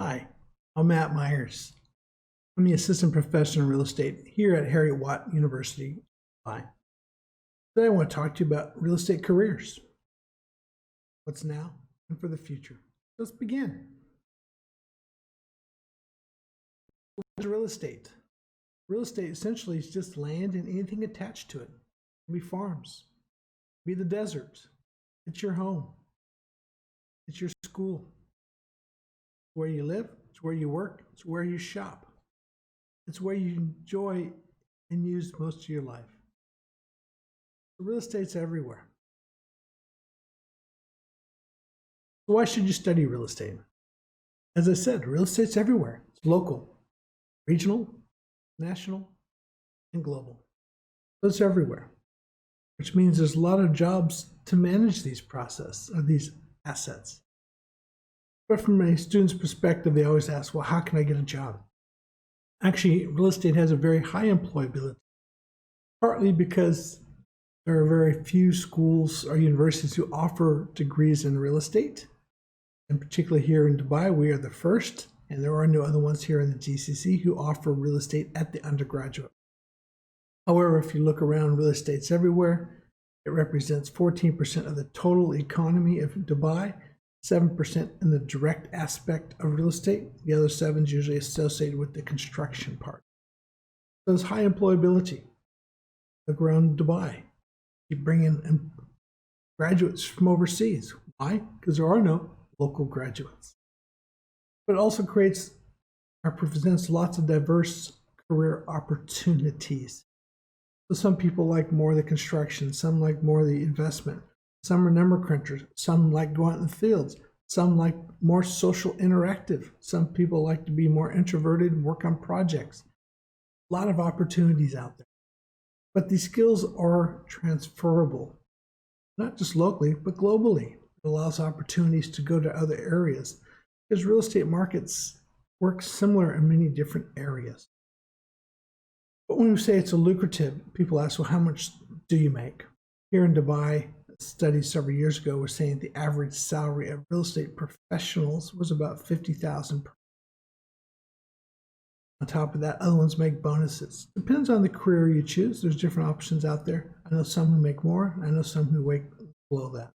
Hi, I'm Matt Myers. I'm the assistant professor in real estate here at Heriot-Watt University. Hi. Today I want to talk to you about real estate careers. What's now and for the future. Let's begin. What is real estate? Real estate essentially is just land and anything attached to it. It can be farms, it can be the desert. It's your home. It's your school. It's where you live. It's where you work. It's where you shop. It's where you enjoy and use most of your life. Real estate's everywhere. So why should you study real estate? As I said, real estate's everywhere. It's local, regional, national, and global. So it's everywhere, which means there's a lot of jobs to manage these assets. But from a student's perspective, they always ask, well, how can I get a job? Actually, real estate has a very high employability, partly because there are very few schools or universities who offer degrees in real estate. And particularly here in Dubai, we are the first, and there are no other ones here in the GCC who offer real estate at the undergraduate. However, if you look around, real estate's everywhere. It represents 14% of the total economy of Dubai, 7% in the direct aspect of real estate. The other 7 is usually associated with the construction part. So there's high employability. Look around Dubai. You bring in graduates from overseas. Why? Because there are no local graduates. But it also presents lots of diverse career opportunities. So some people like more of the construction, some like more of the investment, some are number crunchers, some like going out in the fields, some like more social interactive, some people like to be more introverted and work on projects. A lot of opportunities out there. But these skills are transferable, not just locally, but globally. It allows opportunities to go to other areas because real estate markets work similar in many different areas. But when we say it's a lucrative, people ask, well, how much do you make? Here in Dubai, a study several years ago was saying the average salary of real estate professionals was about $50,000 per. On top of that, other ones make bonuses. Depends on the career you choose. There's different options out there. I know some who make more. I know some who make below that.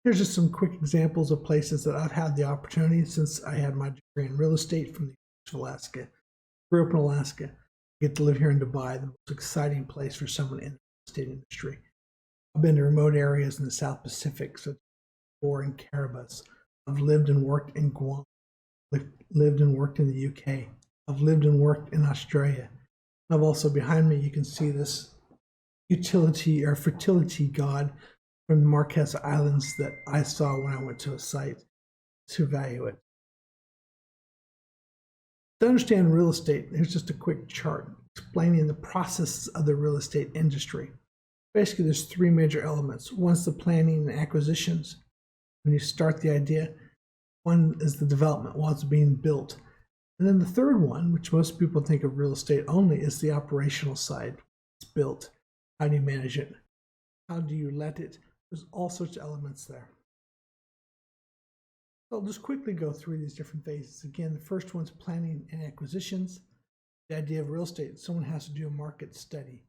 Here's just some quick examples of places that I've had the opportunity since I had my degree in real estate from the University of Alaska. Grew up in Alaska. Get to live here in Dubai, the most exciting place for someone in the real estate industry. I've been to remote areas in the South Pacific, such as Singapore and Kiribati. I've lived and worked in Guam. Lived and worked in the UK. I've lived and worked in Australia. I've also, behind me, you can see this utility or fertility god from the Marquess Islands that I saw when I went to a site to value it. To understand real estate, here's just a quick chart explaining the process of the real estate industry. Basically, there's 3 major elements. One's the planning and acquisitions. When you start the idea, one is the development while it's being built. And then the third one, which most people think of real estate only, is the operational side. It's built. How do you manage it? How do you let it? There's all sorts of elements there. So I'll just quickly go through these different phases. Again, the first one's planning and acquisitions. The idea of real estate, someone has to do a market study.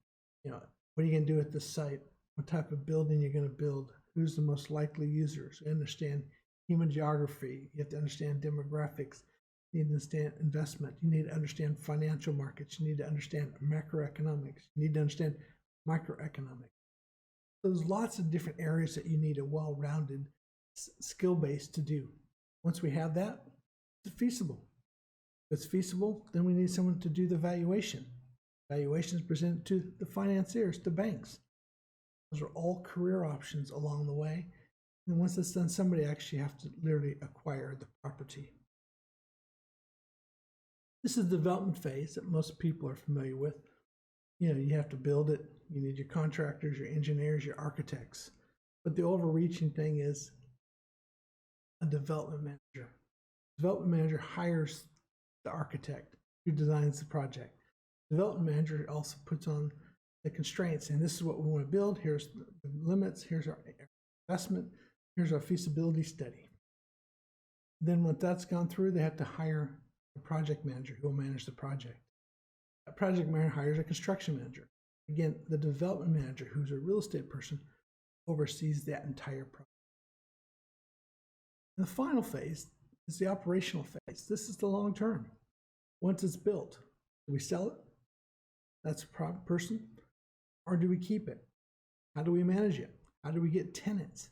What are you going to do at this site? What type of building you're going to build? Who's the most likely users? You understand human geography. You have to understand demographics. You need to understand investment. You need to understand financial markets. You need to understand macroeconomics. You need to understand microeconomics. So there's lots of different areas that you need a well-rounded skill base to do. Once we have that, it's feasible. If it's feasible, then we need someone to do the valuation. Valuation is presented to the financiers, to banks. Those are all career options along the way. And once it's done, somebody actually has to literally acquire the property. This is the development phase that most people are familiar with. You have to build it. You need your contractors, your engineers, your architects. But the overreaching thing is a development manager. Development manager hires the architect who designs the project. Development manager also puts on the constraints, and this is what we want to build. Here's the limits. Here's our investment. Here's our feasibility study. Then once that's gone through, they have to hire a project manager who will manage the project. A project manager hires a construction manager. Again, the development manager, who's a real estate person, oversees that entire project. And the final phase is the operational phase. This is the long term. Once it's built, do we sell it? That's a person. Or do we keep it? How do we manage it? How do we get tenants?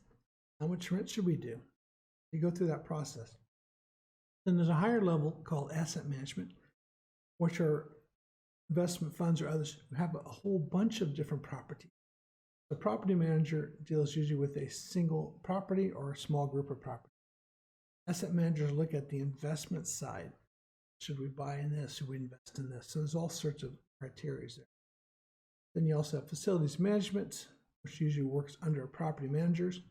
How much rent should we do? You go through that process. Then there's a higher level called asset management, which are investment funds or others who have a whole bunch of different properties. The property manager deals usually with a single property or a small group of properties. Asset managers look at the investment side. Should we buy in this? Should we invest in this? So there's all sorts of criteria there. Then you also have facilities management, which usually works under property managers.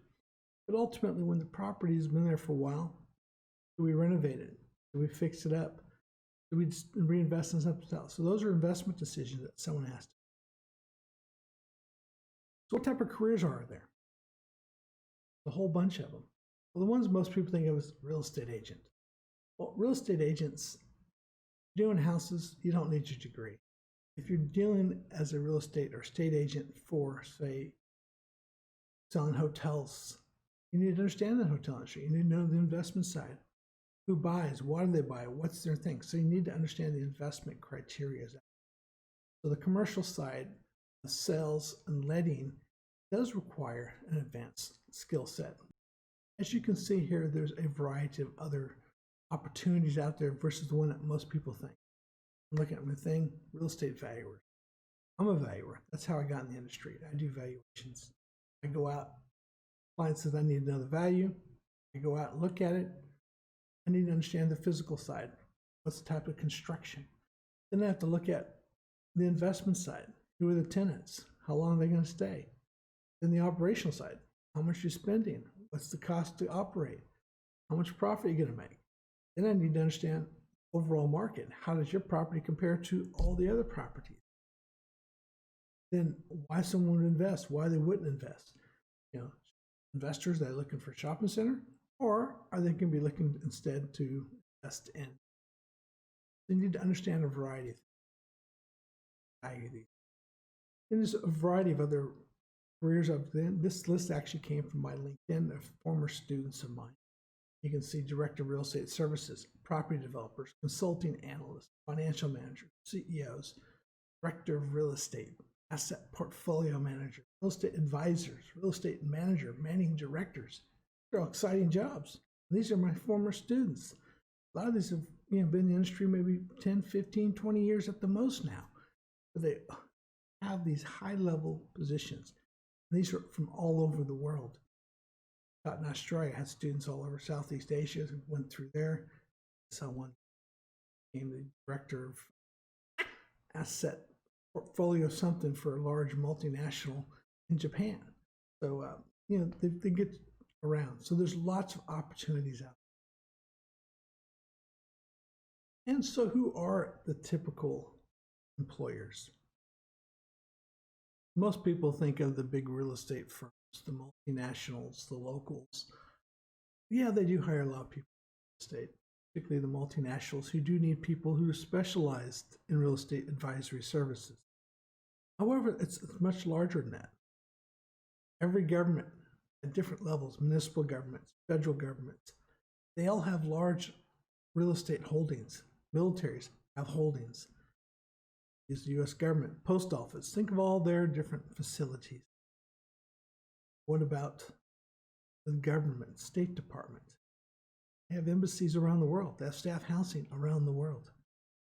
But ultimately, when the property has been there for a while, do we renovate it? Do we fix it up? Do we reinvest in something else? So those are investment decisions that someone has to. So what type of careers are there? A whole bunch of them. Well, the ones most people think of as real estate agent. Well, real estate agents, doing houses, you don't need your degree. If you're dealing as a real estate or state agent for, say, selling hotels, you need to understand the hotel industry. You need to know the investment side. Who buys? Why do they buy? What's their thing? So you need to understand the investment criteria. So the commercial side, the sales and letting, does require an advanced skill set. As you can see here, there's a variety of other opportunities out there versus the one that most people think. I'm looking at my thing, real estate valuer. I'm a valuer. That's how I got in the industry. I do valuations. I go out, client says I need another value. I go out and look at it. I need to understand the physical side. What's the type of construction? Then I have to look at the investment side. Who are the tenants? How long are they going to stay? Then the operational side. How much you're spending? What's the cost to operate? How much profit are you going to make? Then I need to understand overall market. How does your property compare to all the other properties? Then why someone would invest, why they wouldn't invest. Investors that are looking for a shopping center, or are they going to be looking instead to invest in? They need to understand a variety of things. And there's a variety of other careers up there. This list actually came from my LinkedIn of former students of mine. You can see Director of Real Estate Services, Property Developers, Consulting Analysts, Financial Managers, CEOs, Director of Real Estate, Asset Portfolio Manager, Real Estate Advisors, Real Estate Manager, Managing Directors. They're all exciting jobs. These are my former students. A lot of these have been in the industry maybe 10, 15, 20 years at the most now. But they have these high-level positions. And these are from all over the world. Taught in Australia, I had students all over Southeast Asia who went through there. Someone became the director of asset portfolio something for a large multinational in Japan. So, they get around. So there's lots of opportunities out there. And so who are the typical employers? Most people think of the big real estate firms, the multinationals, the locals. Yeah, they do hire a lot of people in real estate, particularly the multinationals who do need people who are specialized in real estate advisory services. However, it's much larger than that. Every government at different levels, municipal governments, federal governments, they all have large real estate holdings. Militaries have holdings. Is the U.S. government, post office. Think of all their different facilities. What about the government, State Department? They have embassies around the world. They have staff housing around the world.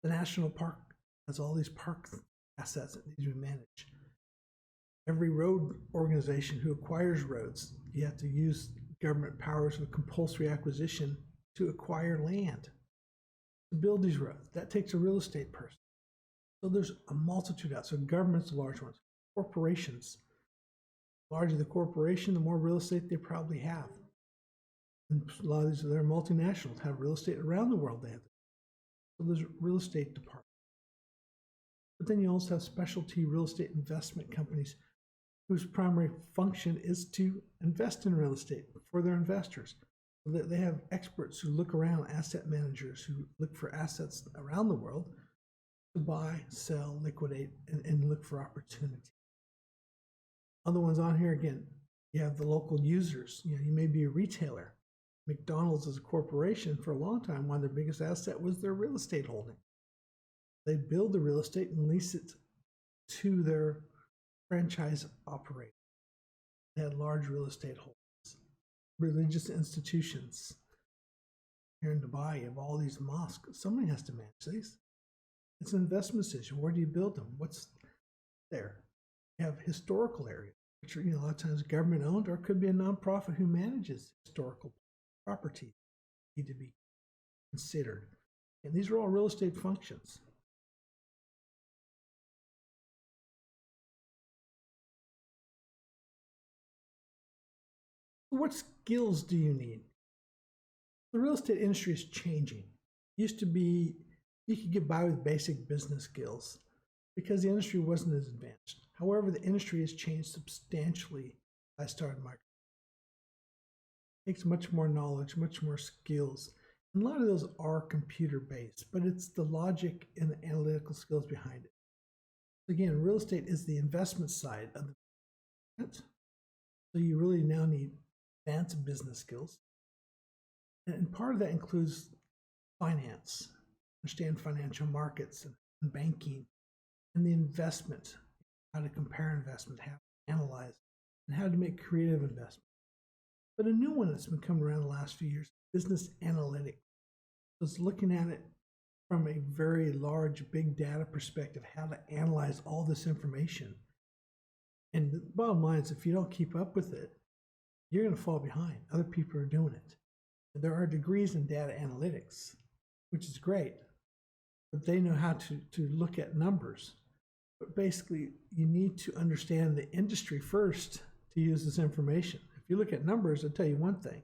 The National Park has all these park assets that need to be managed. Every road organization who acquires roads, you have to use government powers of compulsory acquisition to acquire land to build these roads. That takes a real estate person. So there's a multitude out. So governments, the large ones. Corporations. The larger the corporation, the more real estate they probably have. And a lot of these, they're multinationals, have real estate around the world. They have. So there's real estate department. But then you also have specialty real estate investment companies whose primary function is to invest in real estate for their investors. They have experts who look around, asset managers who look for assets around the world to buy, sell, liquidate, and look for opportunity. Other ones on here, again, you have the local users. You may be a retailer. McDonald's as a corporation, for a long time, one of their biggest asset was their real estate holding. They build the real estate and lease it to their franchise operator. They had large real estate holdings. Religious institutions. Here in Dubai, you have all these mosques. Somebody has to manage these. It's an investment decision. Where do you build them? What's there? You have historical areas, which are a lot of times government owned, or it could be a nonprofit who manages historical property. Need to be considered. And these are all real estate functions. What skills do you need? The real estate industry is changing. It used to be you could get by with basic business skills because the industry wasn't as advanced. However, the industry has changed substantially. I started my It takes much more knowledge, much more skills. And a lot of those are computer based, but it's the logic and the analytical skills behind it. Again, real estate is the investment side of the business. So you really now need advanced business skills. And part of that includes finance, understand financial markets and banking, and the investment, how to compare investment, how to analyze, and how to make creative investments. But a new one that's been coming around the last few years, business analytics. So it's looking at it from a very large, big data perspective, how to analyze all this information. And the bottom line is if you don't keep up with it, you're going to fall behind. Other people are doing it. And there are degrees in data analytics, which is great, but they know how to look at numbers. But basically, you need to understand the industry first to use this information. If you look at numbers, it'll tell you one thing,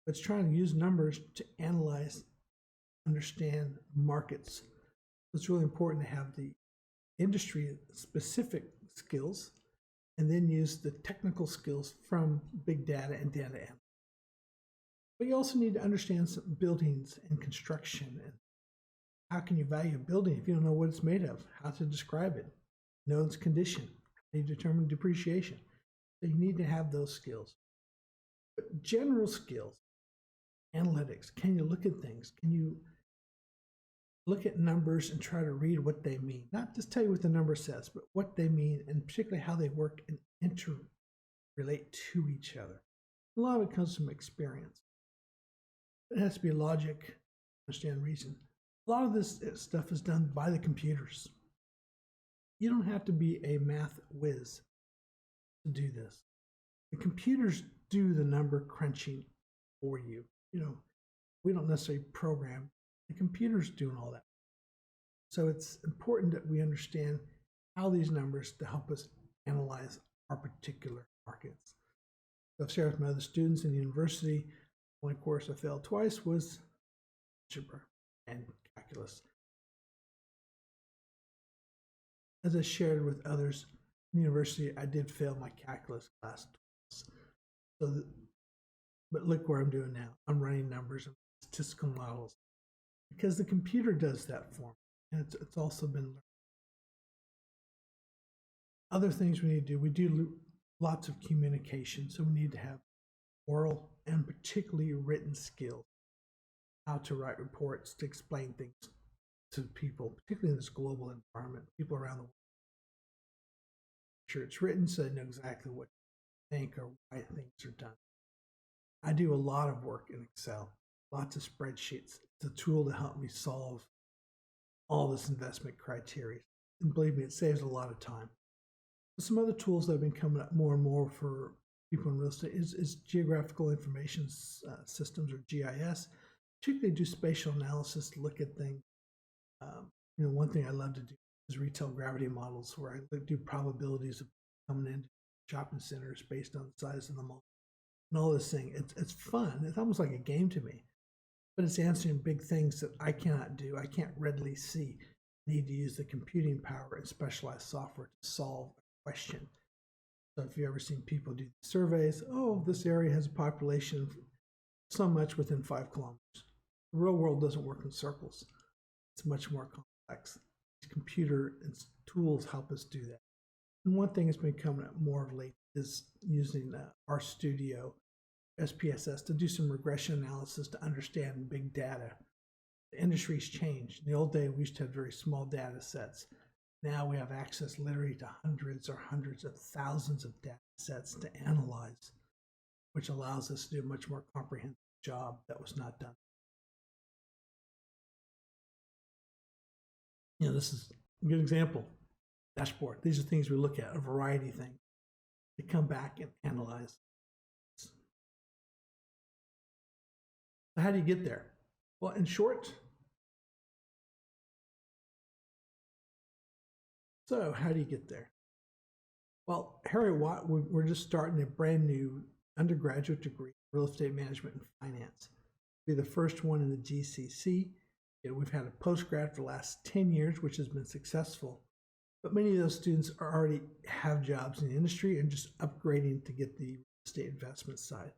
but it's trying to use numbers to analyze, understand markets. So it's really important to have the industry-specific skills and then use the technical skills from big data and data analytics. But you also need to understand some buildings and construction and how can you value a building if you don't know what it's made of, how to describe it, know its condition, how you determine depreciation. So you need to have those skills. But general skills, analytics, can you look at things? Can you look at numbers and try to read what they mean? Not just tell you what the number says, but what they mean and particularly how they work and interrelate to each other. A lot of it comes from experience. It has to be logic, understand reason. A lot of this stuff is done by the computers. You don't have to be a math whiz to do this. The computers do the number crunching for you. We don't necessarily program. The computer's doing all that. So it's important that we understand how these numbers to help us analyze our particular markets. So I've shared with my other students in the university. The only course I failed twice was algebra and calculus. As I shared with others in university, I did fail my calculus class twice. But look where I'm doing now. I'm running numbers and statistical models because the computer does that for me. And it's also been learned. Other things we need to do, we do lots of communication. So we need to have oral and particularly written skills, how to write reports, to explain things to people, particularly in this global environment, people around the world. Sure, it's written so they know exactly what to think or why things are done. I do a lot of work in Excel, lots of spreadsheets. It's a tool to help me solve all this investment criteria. And believe me, it saves a lot of time. Some other tools that have been coming up more and more for people in real estate is geographical information systems, or GIS. Particularly do spatial analysis to look at things. One thing I love to do is retail gravity models, where I do probabilities of coming into shopping centers based on the size of the mall and all this thing. It's fun. It's almost like a game to me, but it's answering big things that I cannot do. I can't readily see. I need to use the computing power and specialized software to solve a question. So if you've ever seen people do surveys, oh, this area has a population of so much within 5 kilometers. The real world doesn't work in circles. It's much more complex. Computer and tools help us do that. And one thing that's been coming up more of late is using RStudio, SPSS, to do some regression analysis to understand big data. The industry's changed. In the old day, we used to have very small data sets. Now we have access literally to hundreds of thousands of data sets to analyze, which allows us to do a much more comprehensive job that was not done. This is a good example. Dashboard. These are things we look at, a variety of things. To come back and analyze. So how do you get there? Well, in short, so how do you get there? Well, Heriot-Watt, we're just starting a brand new undergraduate degree, real estate management and finance. We'll be the first one in the GCC. We've had a postgrad for the last 10 years, which has been successful. But many of those students already have jobs in the industry and just upgrading to get the real estate investment side.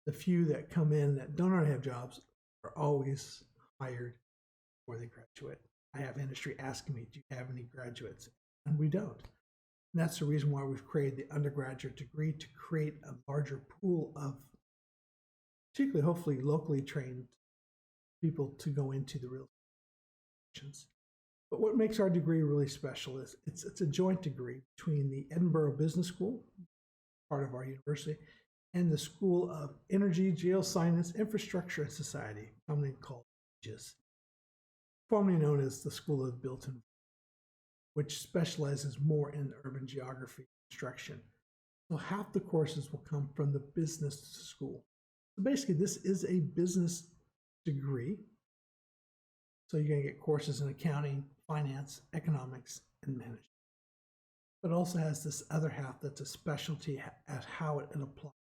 The few that come in that don't already have jobs are always hired before they graduate. I have industry asking me, do you have any graduates? And we don't. And that's the reason why we've created the undergraduate degree, to create a larger pool of particularly, hopefully, locally trained people to go into the real estate. But what makes our degree really special is it's a joint degree between the Edinburgh Business School, part of our university, and the School of Energy, Geoscience, Infrastructure, and Society, commonly called GIS, formerly known as the School of Built Environment, which specializes more in urban geography and construction. So half the courses will come from the business school. So basically, this is a business degree. So you're going to get courses in accounting, finance, economics, and management. But it also has this other half that's a specialty at how it applies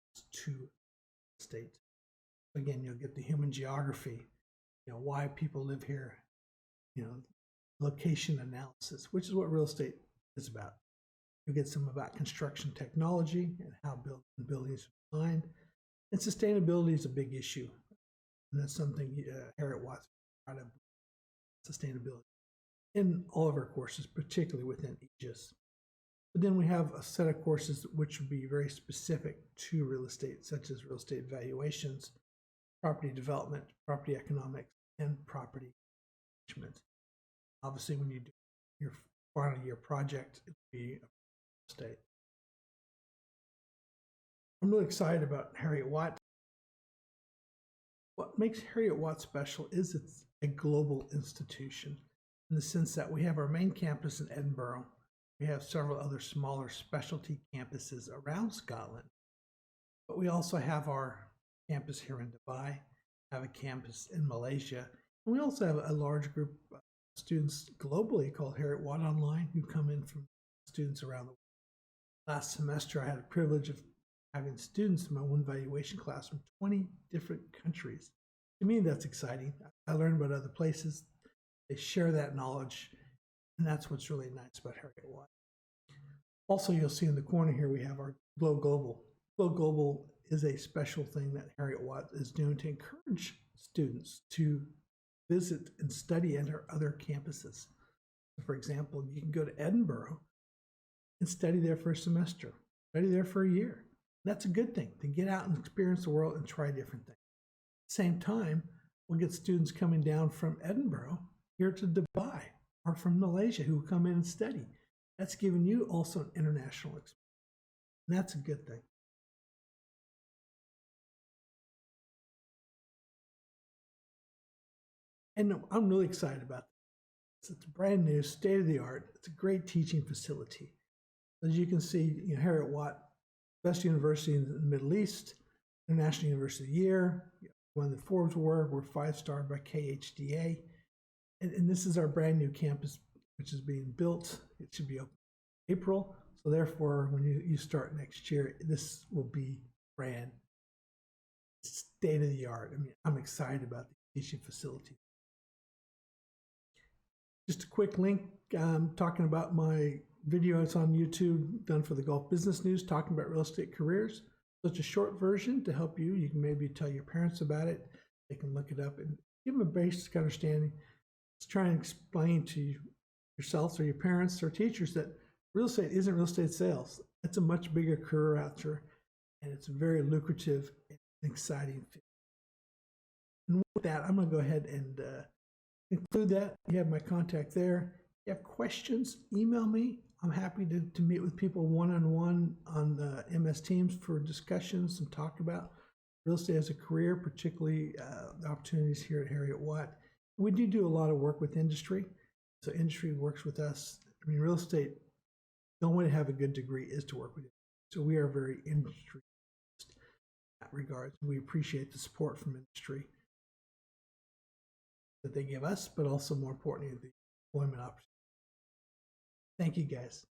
to state. Again, you'll get the human geography, why people live here, location analysis, which is what real estate is about. You'll get some about construction technology and how buildings are designed. And sustainability is a big issue. And that's something Heriot-Watt's proud of, sustainability, in all of our courses, particularly within EGIS. But then we have a set of courses which would be very specific to real estate, such as real estate valuations, property development, property economics, and property management. Obviously, when you do your final year project, it would be real estate. I'm really excited about Heriot-Watt. What makes Heriot-Watt special is it's a global institution, in the sense that we have our main campus in Edinburgh. We have several other smaller specialty campuses around Scotland, but we also have our campus here in Dubai, have a campus in Malaysia, and we also have a large group of students globally called Heriot-Watt Online, who come in from students around the world. Last semester, I had the privilege of having students in my one valuation class from 20 different countries. To me, that's exciting. I learn about other places. They share that knowledge, and that's what's really nice about Heriot-Watt. Also, you'll see in the corner here, we have our Glow Global. Glow Global is a special thing that Heriot-Watt is doing to encourage students to visit and study at our other campuses. For example, you can go to Edinburgh and study there for a semester, study there for a year. That's a good thing, to get out and experience the world and try different things. At the same time, we'll get students coming down from Edinburgh here to Dubai, or from Malaysia, who will come in and study. That's giving you also an international experience. And that's a good thing. And I'm really excited about this. It's brand new, state of the art. It's a great teaching facility. As you can see, Heriot-Watt, best university in the Middle East, International University of the Year, one of the Forbes Award, we're 5-star by KHDA. And this is our brand new campus, which is being built. It should be open in April. So therefore, when you start next year, this will be brand state of the art. I mean, I'm excited about the teaching facility. Just a quick link, talking about my video. It's on YouTube, done for the Gulf Business News, talking about real estate careers. So it's a short version to help you. You can maybe tell your parents about it. They can look it up and give them a basic understanding. Let's try and explain to yourselves or your parents or teachers that real estate isn't real estate sales. It's a much bigger career out there, and it's very lucrative and exciting. And with that, I'm going to go ahead and include that. You have my contact there. If you have questions, email me. I'm happy to meet with people one-on-one on MS Teams for discussions and talk about real estate as a career, particularly the opportunities here at Heriot-Watt. We do a lot of work with industry, so industry works with us. I mean, real estate, the only way to have a good degree is to work with it. So we are very industry in that regard. We appreciate the support from industry that they give us, but also more importantly, the employment opportunity. Thank you, guys.